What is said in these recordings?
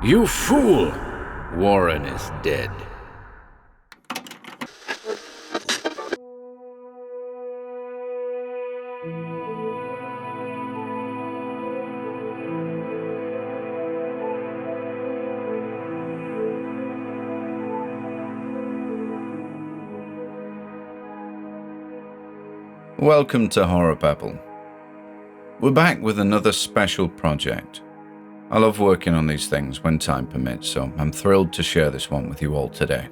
You fool! Warren is dead. Welcome to HorrorBabble. We're back with another special project. I love working on these things when time permits, so I'm thrilled to share this one with you all today.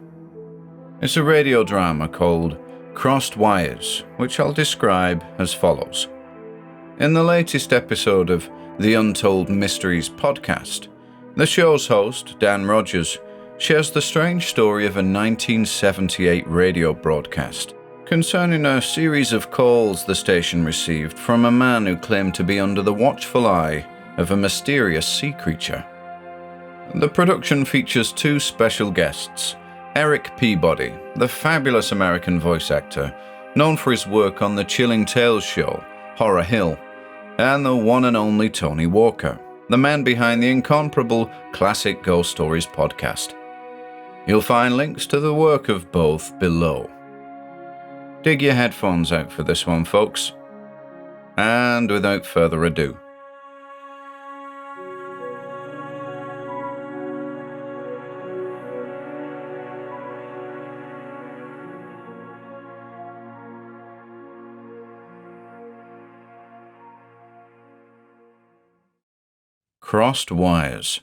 It's a radio drama called Crossed Wires, which I'll describe as follows. In the latest episode of the UNTOLD Mysteries Podcast, the show's host, Dan Rogers, shares the strange story of a 1978 radio broadcast concerning a series of calls the station received from a man who claimed to be under the watchful eye of a mysterious sea creature. The production features two special guests, Erik Peabody, the fabulous American voice actor, known for his work on the Chilling Tales show, Horror Hill, and the one and only Tony Walker, the man behind the incomparable Classic Ghost Stories podcast. You'll find links to the work of both below. Dig your headphones out for this one, folks. And without further ado, Crossed Wires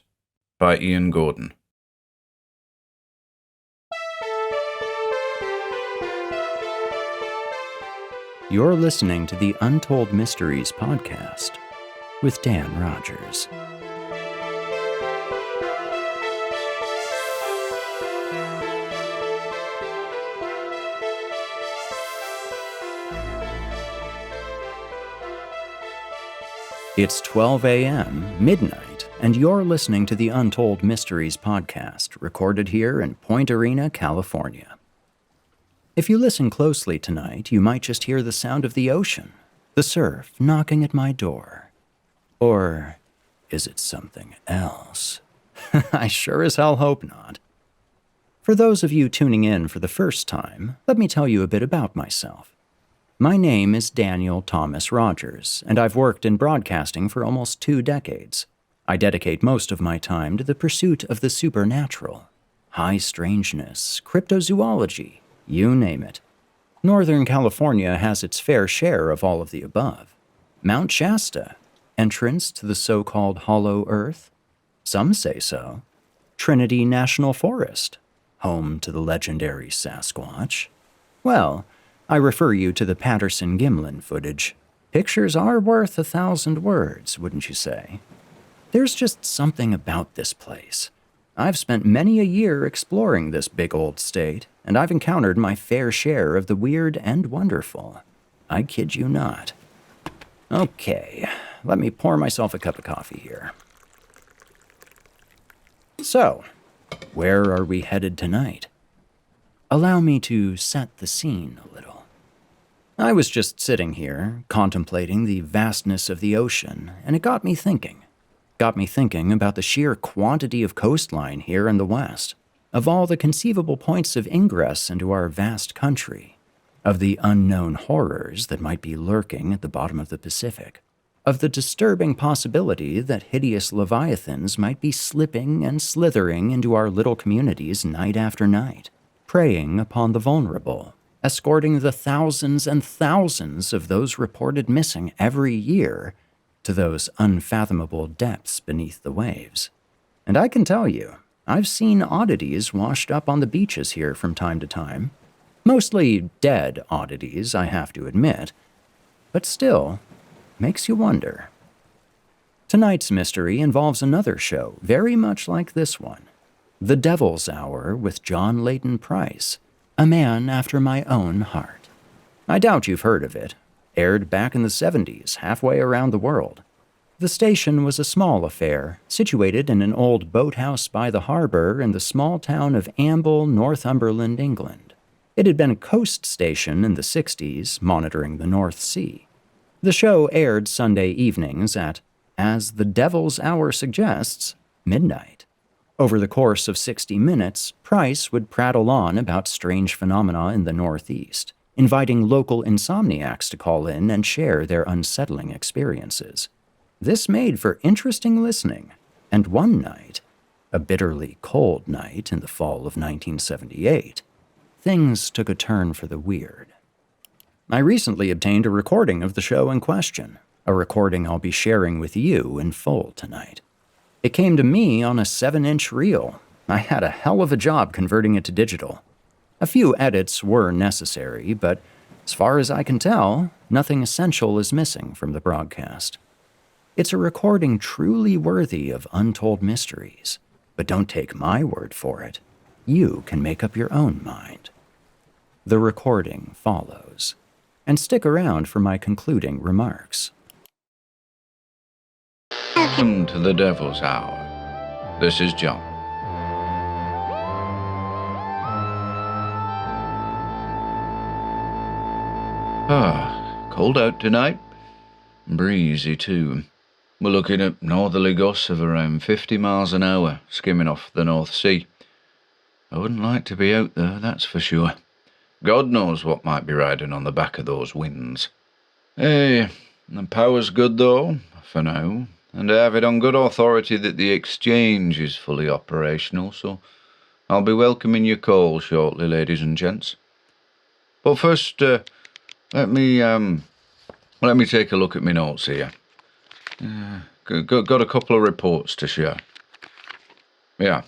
by Ian Gordon. You're listening to the Untold Mysteries Podcast with Dan Rogers. It's 12 a.m., midnight, and you're listening to the Untold Mysteries Podcast, recorded here in Point Arena, California. If you listen closely tonight, you might just hear the sound of the ocean, the surf knocking at my door. Or is it something else? I sure as hell hope not. For those of you tuning in for the first time, let me tell you a bit about myself. My name is Daniel Thomas Rogers, and I've worked in broadcasting for almost 2 decades. I dedicate most of my time to the pursuit of the supernatural, high strangeness, cryptozoology, you name it. Northern California has its fair share of all of the above. Mount Shasta, entrance to the so-called Hollow Earth? Some say so. Trinity National Forest, home to the legendary Sasquatch? Well, I refer you to the Patterson-Gimlin footage. Pictures are worth 1,000 words, wouldn't you say? There's just something about this place. I've spent many a year exploring this big old state, and I've encountered my fair share of the weird and wonderful. I kid you not. Okay, let me pour myself a cup of coffee here. So, where are we headed tonight? Allow me to set the scene a little. I was just sitting here, contemplating the vastness of the ocean, and it got me thinking. Got me thinking about the sheer quantity of coastline here in the West, of all the conceivable points of ingress into our vast country, of the unknown horrors that might be lurking at the bottom of the Pacific, of the disturbing possibility that hideous leviathans might be slipping and slithering into our little communities night after night, preying upon the vulnerable, escorting the thousands and thousands of those reported missing every year to those unfathomable depths beneath the waves. And I can tell you, I've seen oddities washed up on the beaches here from time to time. Mostly dead oddities, I have to admit. But still, makes you wonder. Tonight's mystery involves another show very much like this one. The Devil's Hour with John Leighton Price, a man after my own heart. I doubt you've heard of it. Aired back in the 70s, halfway around the world. The station was a small affair, situated in an old boathouse by the harbor in the small town of Amble, Northumberland, England. It had been a coast station in the 60s, monitoring the North Sea. The show aired Sunday evenings at, as the Devil's Hour suggests, midnight. Over the course of 60 minutes, Price would prattle on about strange phenomena in the Northeast, inviting local insomniacs to call in and share their unsettling experiences. This made for interesting listening, and one night, a bitterly cold night in the fall of 1978, things took a turn for the weird. I recently obtained a recording of the show in question, a recording I'll be sharing with you in full tonight. It came to me on a 7-inch reel. I had a hell of a job converting it to digital. A few edits were necessary, but as far as I can tell, nothing essential is missing from the broadcast. It's a recording truly worthy of untold mysteries, but don't take my word for it. You can make up your own mind. The recording follows, and stick around for my concluding remarks. Welcome to the Devil's Hour. This is John. Cold out tonight. Breezy too. We're looking at northerly gusts of around 50 miles an hour, skimming off the North Sea. I wouldn't like to be out there, that's for sure. God knows what might be riding on the back of those winds. Hey, the power's good though, for now. And I have it on good authority that the exchange is fully operational, so I'll be welcoming your call shortly, ladies and gents. But first, let me take a look at my notes here. Got a couple of reports to share. Yeah.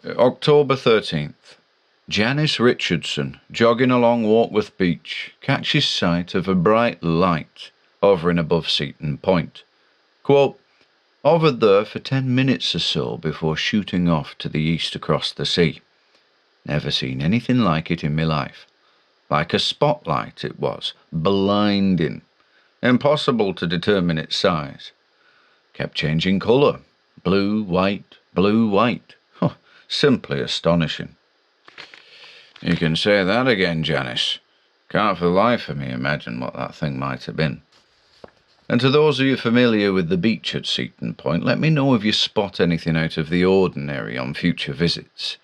October 13th. Janice Richardson, jogging along Warkworth Beach, catches sight of a bright light hovering above Seaton Point. Quote, hovered there for 10 minutes or so before shooting off to the east across the sea. Never seen anything like it in my life. Like a spotlight it was, blinding. Impossible to determine its size. Kept changing colour. Blue, white, blue, white. Huh, simply astonishing. You can say that again, Janice. Can't for the life of me imagine what that thing might have been. And to those of you familiar with the beach at Seaton Point, let me know if you spot anything out of the ordinary on future visits.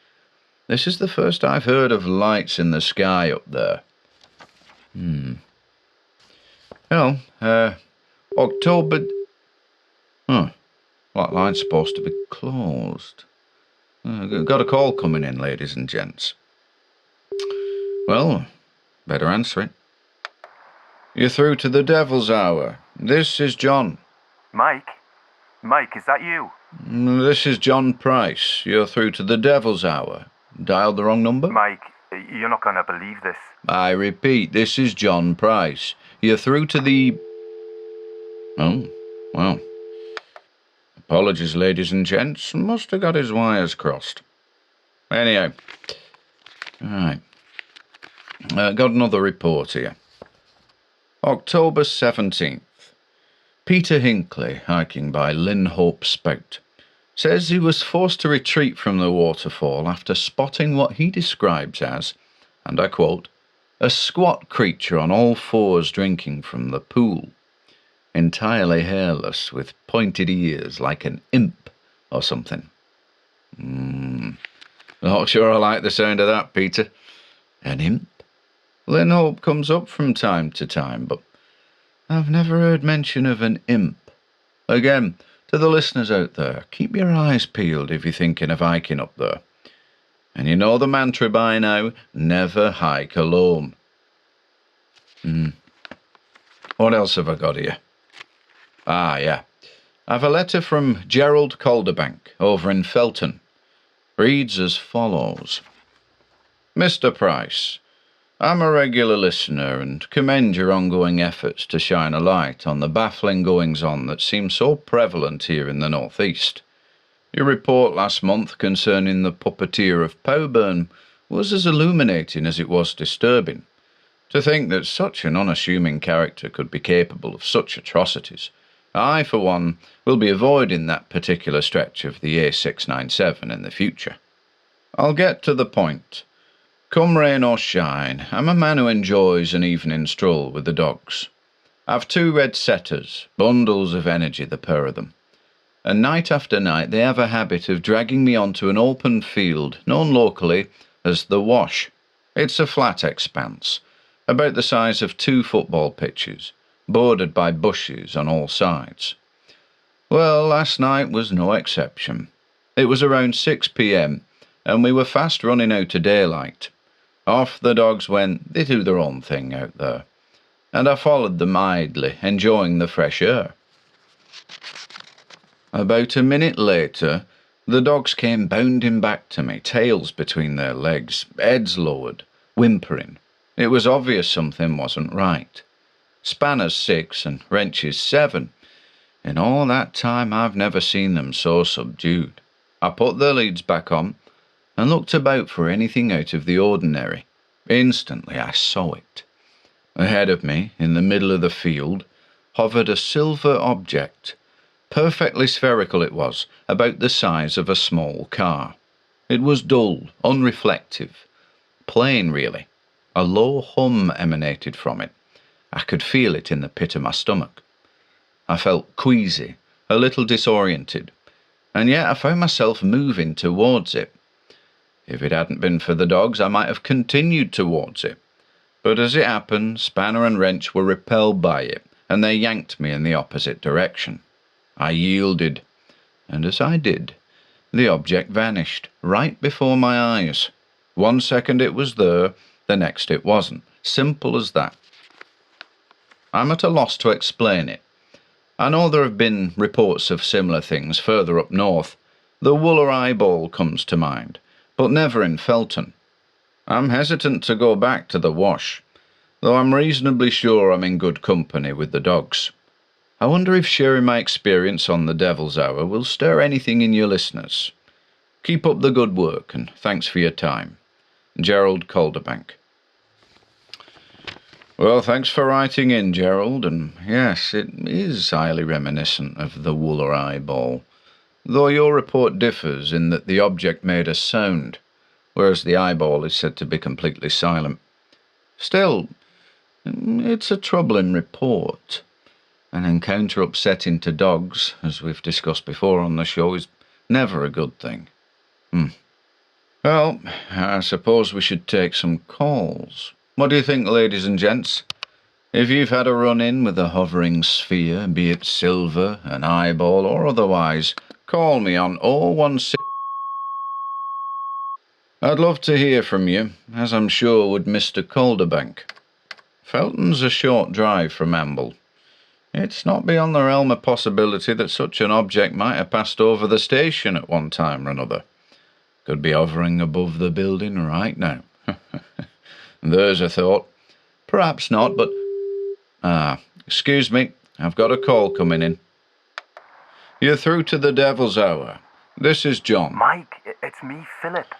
This is the first I've heard of lights in the sky up there. Well, October... That line's supposed to be closed. Got a call coming in, ladies and gents. Well, better answer it. You're through to the Devil's Hour. This is John. Mike? Mike, is that you? This is John Price. You're through to the Devil's Hour. Dialed the wrong number? Mike, you're not going to believe this. I repeat, this is John Price. You're through to the... Oh, well. Apologies, ladies and gents. Must have got his wires crossed. Anyhow. Alright. Got another report here. October 17th. Peter Hinckley, hiking by Linhope Spout, says he was forced to retreat from the waterfall after spotting what he describes as, and I quote, a squat creature on all fours drinking from the pool, entirely hairless with pointed ears like an imp or something. Not sure I like the sound of that, Peter. An imp? Linhope comes up from time to time, but I've never heard mention of an imp. Again, to the listeners out there, keep your eyes peeled if you're thinking of hiking up there. And you know the mantra by now, never hike alone. What else have I got here? Yeah. I've a letter from Gerald Calderbank over in Felton. Reads as follows. Mr. Price, I'm a regular listener and commend your ongoing efforts to shine a light on the baffling goings-on that seem so prevalent here in the Northeast. Your report last month concerning the puppeteer of Powburn was as illuminating as it was disturbing. To think that such an unassuming character could be capable of such atrocities. I, for one, will be avoiding that particular stretch of the A697 in the future. I'll get to the point. Come rain or shine, I'm a man who enjoys an evening stroll with the dogs. I've 2 red setters, bundles of energy the pair of them. and night after night they have a habit of dragging me onto an open field known locally as the Wash. It's a flat expanse, about the size of 2 football pitches, bordered by bushes on all sides. Well, last night was no exception. It was around 6 p.m, and we were fast running out of daylight. Off the dogs went, they do their own thing out there, and I followed them idly, enjoying the fresh air. About a minute later, the dogs came bounding back to me, tails between their legs, heads lowered, whimpering. It was obvious something wasn't right. Spanner's 6 and wrenches 7. In all that time I've never seen them so subdued. I put their leads back on and looked about for anything out of the ordinary. Instantly I saw it. Ahead of me, in the middle of the field, hovered a silver object. Perfectly spherical it was, about the size of a small car. It was dull, unreflective, plain really. A low hum emanated from it. I could feel it in the pit of my stomach. I felt queasy, a little disoriented, and yet I found myself moving towards it. If it hadn't been for the dogs, I might have continued towards it. But as it happened, Spanner and Wrench were repelled by it, and they yanked me in the opposite direction. I yielded, and as I did, the object vanished, right before my eyes. 1 second it was there, the next it wasn't. Simple as that. I'm at a loss to explain it. I know there have been reports of similar things further up north. The Wooler eyeball comes to mind, but never in Felton. I'm hesitant to go back to the Wash, though I'm reasonably sure I'm in good company with the dogs. I wonder if sharing my experience on the Devil's Hour will stir anything in your listeners. Keep up the good work, and thanks for your time. Gerald Calderbank. Well, thanks for writing in, Gerald, and yes, it is highly reminiscent of the Wooler eyeball, though your report differs in that the object made a sound, whereas the eyeball is said to be completely silent. Still, it's a troubling report. An encounter upsetting to dogs, as we've discussed before on the show, is never a good thing. Well, I suppose we should take some calls. What do you think, ladies and gents? If you've had a run-in with a hovering sphere, be it silver, an eyeball, or otherwise, call me on 016. I'd love to hear from you, as I'm sure would Mr. Calderbank. Felton's a short drive from Amble. It's not beyond the realm of possibility that such an object might have passed over the station at one time or another. Could be hovering above the building right now. There's a thought. Perhaps not, but... excuse me, I've got a call coming in. You're through to the Devil's Hour. This is John. Mike, it's me, Phillip.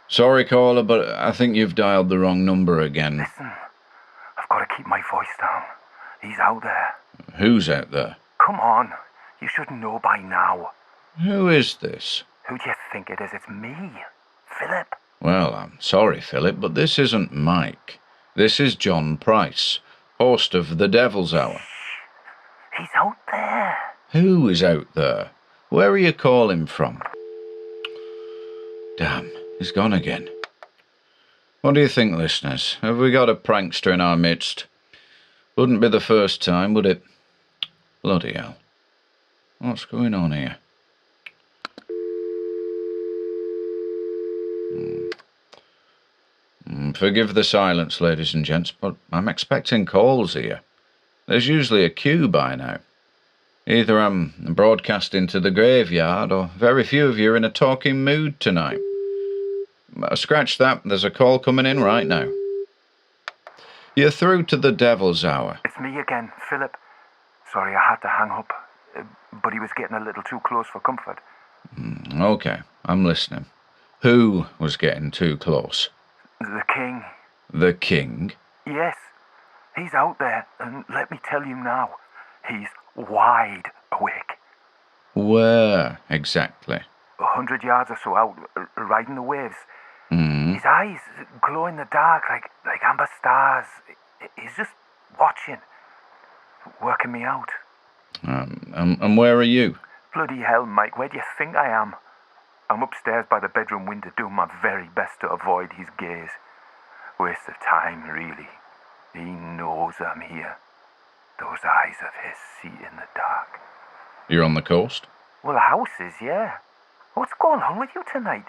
Sorry, caller, but I think you've dialed the wrong number again. Listen, I've got to keep my voice down. He's out there. Who's out there? Come on, you should know by now. Who is this? Who do you think it is? It's me, Phillip. Well, I'm sorry, Phillip, but this isn't Mike. This is John Price, host of the Devil's Hour. Shh. He's out there. Who is out there? Where are you calling from? Damn, he's gone again. What do you think, listeners? Have we got a prankster in our midst? Wouldn't be the first time, would it? Bloody hell. What's going on here? Forgive the silence, ladies and gents, but I'm expecting calls here. There's usually a queue by now. Either I'm broadcasting to the graveyard, or very few of you are in a talking mood tonight. Scratch that, there's a call coming in right now. You're through to the Devil's Hour. It's me again, Phillip. Sorry, I had to hang up, but he was getting a little too close for comfort. Okay, I'm listening. Who was getting too close? The king. The king? Yes, he's out there, and let me tell you now, he's wide awake. Where exactly? 100 yards or so out, riding the waves. His eyes glow in the dark like amber stars. He's just watching, working me out. And where are you? Bloody hell, Mike, where do you think I am? I'm upstairs by the bedroom window doing my very best to avoid his gaze. Waste of time, really. He knows I'm here. Those eyes of his see in the dark. You're on the coast? Well, the house is, yeah. What's going on with you tonight?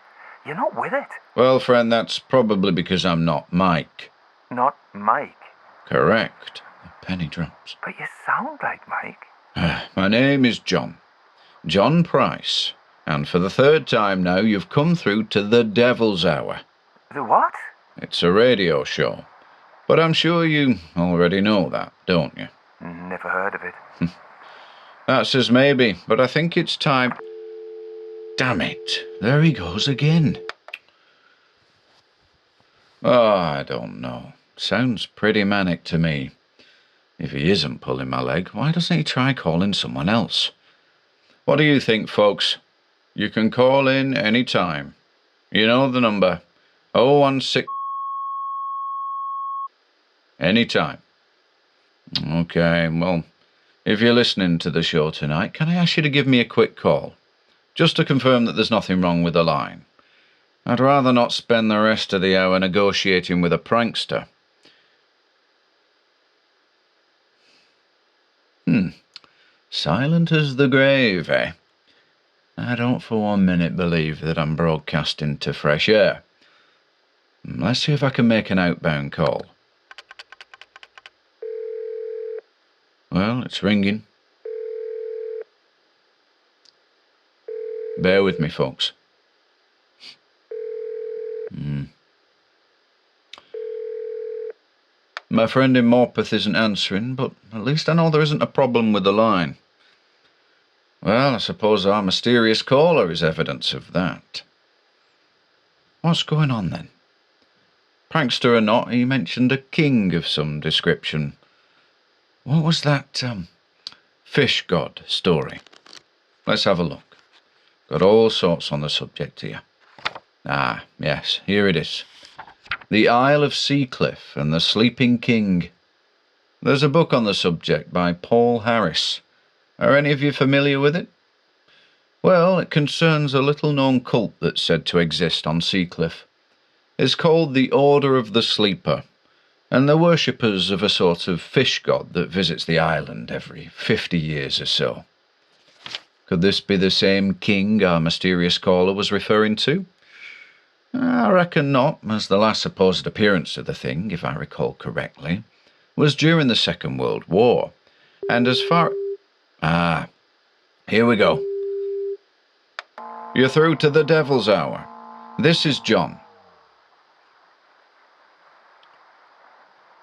You're not with it. Well, friend, that's probably because I'm not Mike. Not Mike. Correct. The penny drops. But you sound like Mike. My name is John. John Price. And for the third time now, you've come through to the Devil's Hour. The what? It's a radio show. But I'm sure you already know that, don't you? Never heard of it. That says maybe, but I think it's time... Damn it, there he goes again. Oh, I don't know. Sounds pretty manic to me. If he isn't pulling my leg, why doesn't he try calling someone else? What do you think, folks? You can call in any time. You know the number. 016... Anytime. Okay, well, if you're listening to the show tonight, can I ask you to give me a quick call? Just to confirm that there's nothing wrong with the line. I'd rather not spend the rest of the hour negotiating with a prankster. Silent as the grave, eh? I don't for 1 minute believe that I'm broadcasting to fresh air. Let's see if I can make an outbound call. Well, it's ringing. Bear with me, folks. My friend in Morpeth isn't answering, but at least I know there isn't a problem with the line. Well, I suppose our mysterious caller is evidence of that. What's going on then? Prankster or not, he mentioned a king of some description. What was that, fish god story? Let's have a look. Got all sorts on the subject here. Ah, yes, here it is. The Isle of Seacliff and the Sleeping King. There's a book on the subject by Paul Harris. Are any of you familiar with it? Well, it concerns a little-known cult that's said to exist on Seacliff. It's called the Order of the Sleeper, and they're worshippers of a sort of fish god that visits the island every 50 years or so. Could this be the same king our mysterious caller was referring to? I reckon not, as the last supposed appearance of the thing, if I recall correctly, was during the Second World War. And as far... Ah, here we go. You're through to the Devil's Hour. This is John.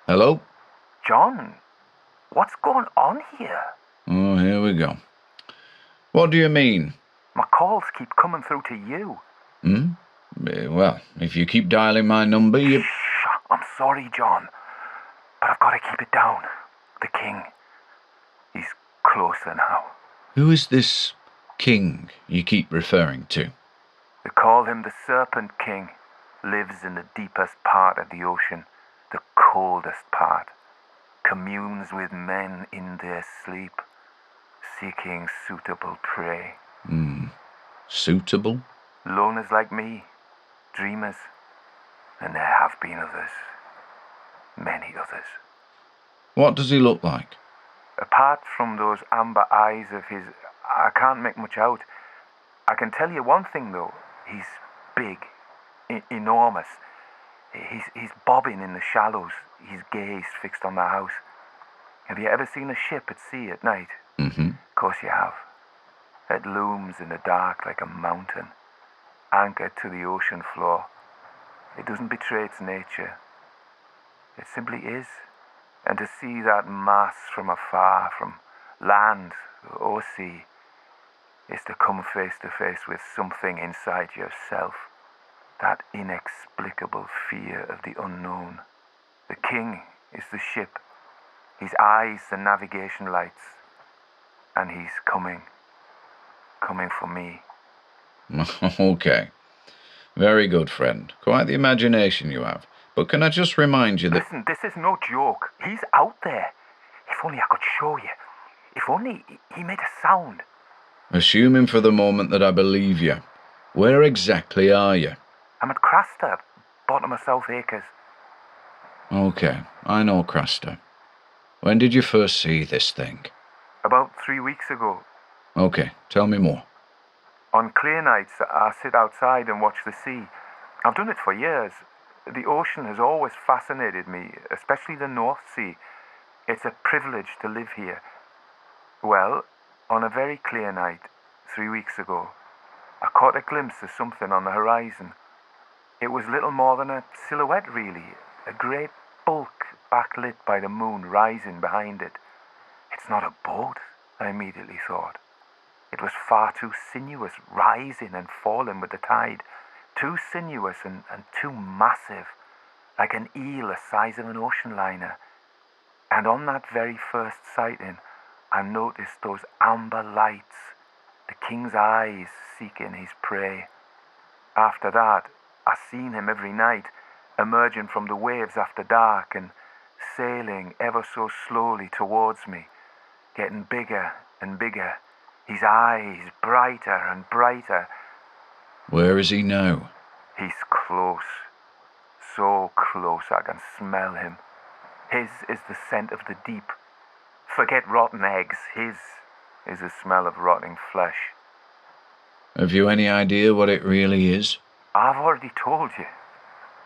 Hello? John, what's going on here? Oh, here we go. What do you mean? My calls keep coming through to you. Well, if you keep dialing my number, you... Shh, I'm sorry, John, but I've got to keep it down. The king, he's closer now. Who is this king you keep referring to? They call him the Serpent King. Lives in the deepest part of the ocean, the coldest part. Communes with men in their sleep, seeking suitable prey. Suitable? Loners like me, dreamers, and there have been others. Many others. What does he look like? Apart from those amber eyes of his, I can't make much out. I can tell you one thing though, he's big, enormous. He's bobbing in the shallows, his gaze fixed on the house. Have you ever seen a ship at sea at night? Of course you have. It looms in the dark like a mountain, anchored to the ocean floor. It doesn't betray its nature. It simply is. And to see that mass from afar, from land or sea, is to come face to face with something inside yourself. That inexplicable fear of the unknown. The king is the ship, his eyes the navigation lights, and he's coming for me. Okay. Very good, friend. Quite the imagination you have. But can I just remind you that... Listen, this is no joke. He's out there. If only I could show you. If only he made a sound. Assuming for the moment that I believe you, where exactly are you? I'm at Craster, bottom of South Acres. Okay, I know Craster. When did you first see this thing? About 3 weeks ago. Okay, tell me more. On clear nights, I sit outside and watch the sea. I've done it for years. The ocean has always fascinated me, especially the North Sea. It's a privilege to live here. Well, on a very clear night, 3 weeks ago, I caught a glimpse of something on the horizon. It was little more than a silhouette, really. A great bulk backlit by the moon rising behind it. It's not a boat, I immediately thought. It was far too sinuous, rising and falling with the tide. Too sinuous and too massive, like an eel the size of an ocean liner. And on that very first sighting, I noticed those amber lights, the king's eyes seeking his prey. After that, I seen him every night, emerging from the waves after dark and sailing ever so slowly towards me, getting bigger and bigger, his eyes brighter and brighter. Where is he now? He's close, so close I can smell him. His is the scent of the deep. Forget rotten eggs, his is the smell of rotting flesh. Have you any idea what it really is? I've already told you.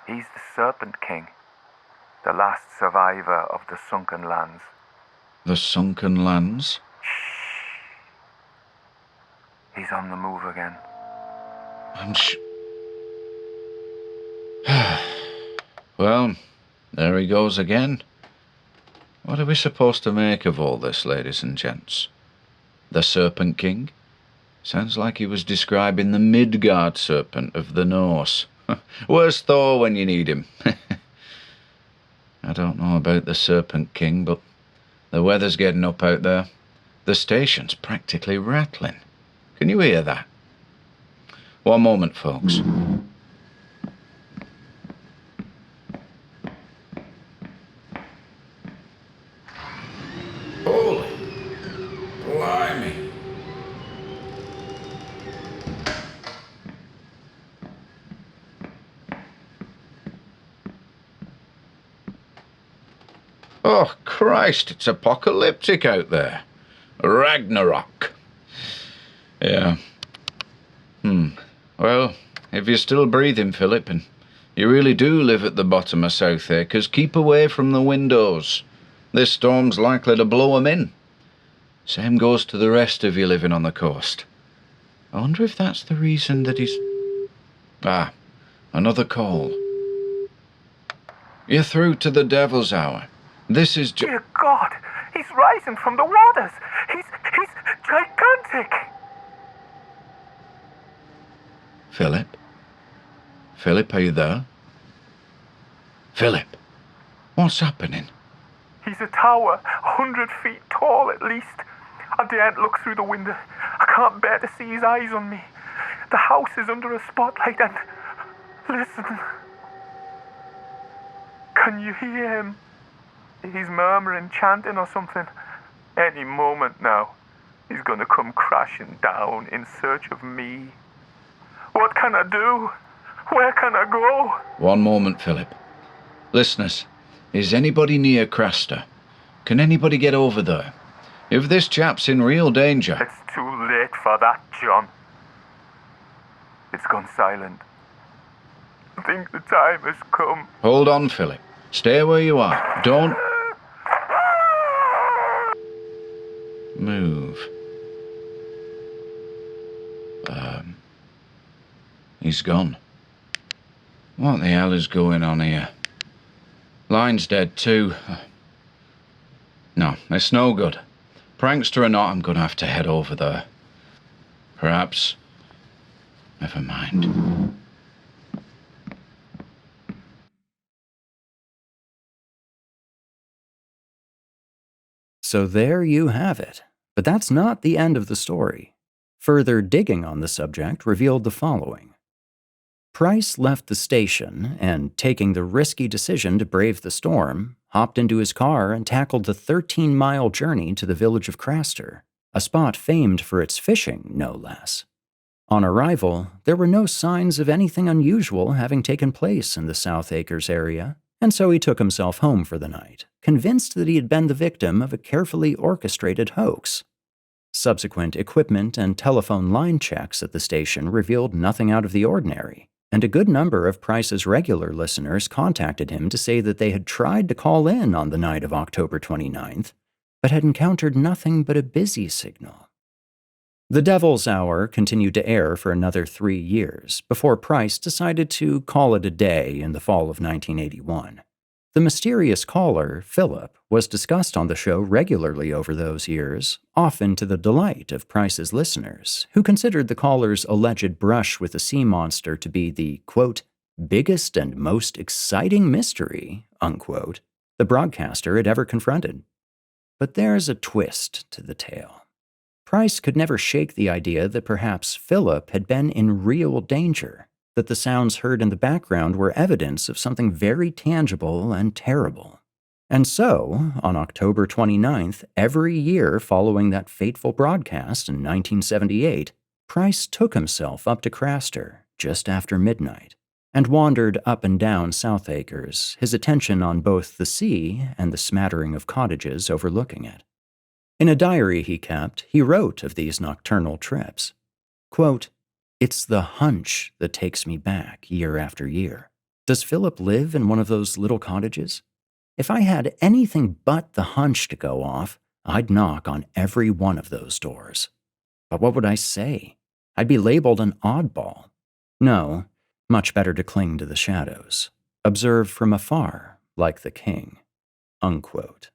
He's the Serpent King, the last survivor of the sunken lands. The sunken lands? He's on the move again. Well, there he goes again. What are we supposed to make of all this, ladies and gents? The Serpent King? Sounds like he was describing the Midgard serpent of the Norse. Where's Thor when you need him? I don't know about the Serpent King, but the weather's getting up out there. The station's practically rattling. Can you hear that? One moment, folks. Holy blimey. Oh, Christ, it's apocalyptic out there. Ragnarok. Yeah. Well, if you're still breathing, Phillip, and you really do live at the bottom of South Acres, keep away from the windows. This storm's likely to blow 'em in. Same goes to the rest of you living on the coast. I wonder if that's the reason that he's... Ah, another call. You're through to the Devil's Hour. This is Dear God, he's rising from the waters. He's gigantic. Phillip? Phillip, are you there? Phillip, what's happening? He's a tower, 100 feet tall at least. I daren't look through the window. I can't bear to see his eyes on me. The house is under a spotlight and... Listen. Can you hear him? He's murmuring, chanting or something. Any moment now, he's gonna come crashing down in search of me. What can I do? Where can I go? One moment, Phillip. Listeners, is anybody near Craster? Can anybody get over there? If this chap's in real danger... It's too late for that, John. It's gone silent. I think the time has come. Hold on, Phillip. Stay where you are. Don't... move. He's gone. What the hell is going on here? Line's dead too. No, it's no good. Prankster or not, I'm gonna have to head over there. Perhaps... Never mind. So there you have it. But that's not the end of the story. Further digging on the subject revealed the following. Price left the station and, taking the risky decision to brave the storm, hopped into his car and tackled the 13-mile journey to the village of Craster, a spot famed for its fishing, no less. On arrival, there were no signs of anything unusual having taken place in the South Acres area, and so he took himself home for the night, convinced that he had been the victim of a carefully orchestrated hoax. Subsequent equipment and telephone line checks at the station revealed nothing out of the ordinary, and a good number of Price's regular listeners contacted him to say that they had tried to call in on the night of October 29th, but had encountered nothing but a busy signal. The Devil's Hour continued to air for another 3 years before Price decided to call it a day in the fall of 1981. The mysterious caller, Phillip, was discussed on the show regularly over those years, often to the delight of Price's listeners, who considered the caller's alleged brush with a sea monster to be the, quote, biggest and most exciting mystery, unquote, the broadcaster had ever confronted. But there's a twist to the tale. Price could never shake the idea that perhaps Phillip had been in real danger, that the sounds heard in the background were evidence of something very tangible and terrible. And so, on October 29th, every year following that fateful broadcast in 1978, Price took himself up to Craster just after midnight and wandered up and down South Acres, his attention on both the sea and the smattering of cottages overlooking it. In a diary he kept, he wrote of these nocturnal trips, quote, "It's the hunch that takes me back year after year. Does Phillip live in one of those little cottages? If I had anything but the hunch to go off, I'd knock on every one of those doors. But what would I say? I'd be labeled an oddball. No, much better to cling to the shadows. Observe from afar, like the king." Unquote.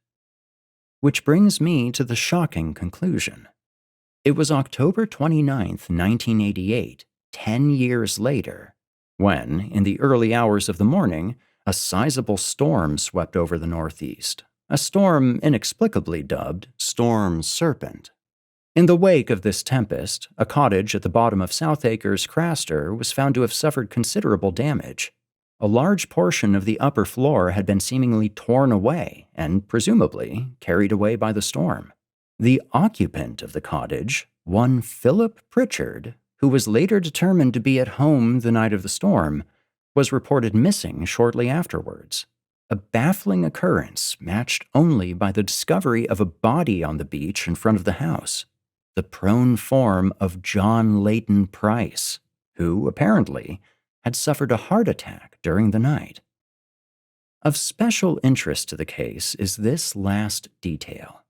Which brings me to the shocking conclusion. It was October 29th, 1988, 10 years later, when, in the early hours of the morning, a sizable storm swept over the Northeast, a storm inexplicably dubbed Storm Serpent. In the wake of this tempest, a cottage at the bottom of South Acres, Craster, was found to have suffered considerable damage. A large portion of the upper floor had been seemingly torn away and, presumably, carried away by the storm. The occupant of the cottage, one Phillip Pritchard, who was later determined to be at home the night of the storm, was reported missing shortly afterwards. A baffling occurrence matched only by the discovery of a body on the beach in front of the house, the prone form of John Leighton Price, who, apparently, had suffered a heart attack during the night. Of special interest to the case is this last detail.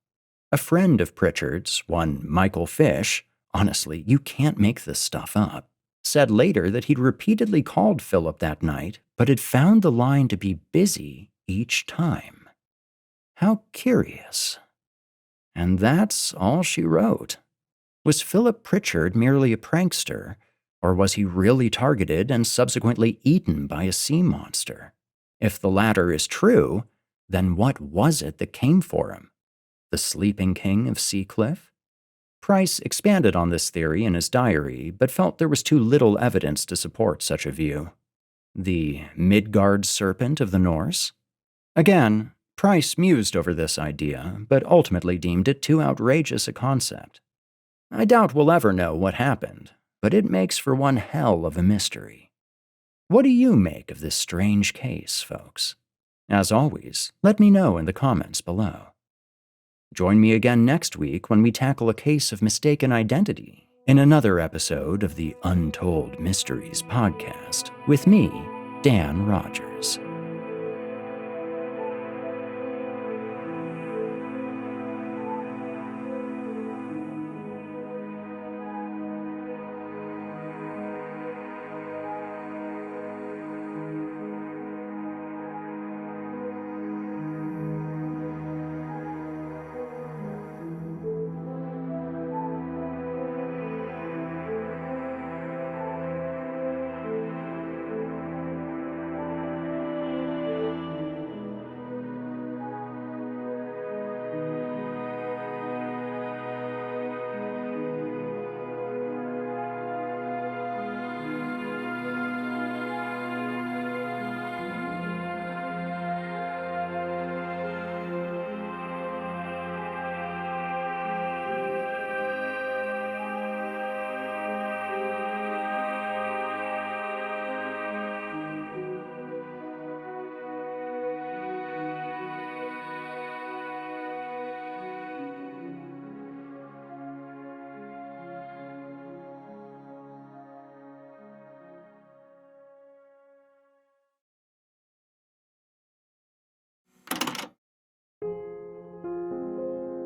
A friend of Pritchard's, one Michael Fish, honestly, you can't make this stuff up, said later that he'd repeatedly called Phillip that night, but had found the line to be busy each time. How curious. And that's all she wrote. Was Phillip Pritchard merely a prankster, or was he really targeted and subsequently eaten by a sea monster? If the latter is true, then what was it that came for him? The Sleeping King of Seacliff? Price expanded on this theory in his diary, but felt there was too little evidence to support such a view. The Midgard serpent of the Norse? Again, Price mused over this idea, but ultimately deemed it too outrageous a concept. I doubt we'll ever know what happened, but it makes for one hell of a mystery. What do you make of this strange case, folks? As always, let me know in the comments below. Join me again next week when we tackle a case of mistaken identity in another episode of the Untold Mysteries Podcast with me, Dan Rogers.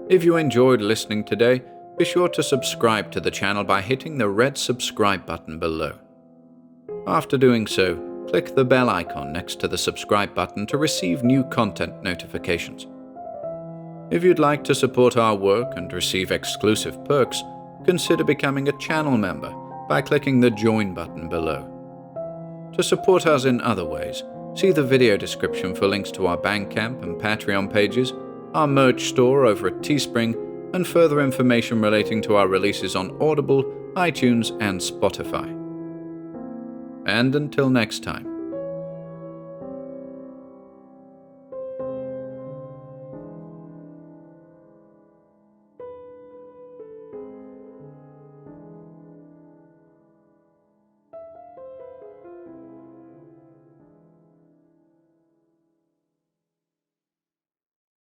If you enjoyed listening today, be sure to subscribe to the channel by hitting the red subscribe button below. After doing so, click the bell icon next to the subscribe button to receive new content notifications. If you'd like to support our work and receive exclusive perks, consider becoming a channel member by clicking the join button below. To support us in other ways, see the video description for links to our Bandcamp and Patreon pages, our merch store over at Teespring, and further information relating to our releases on Audible, iTunes, and Spotify. And until next time,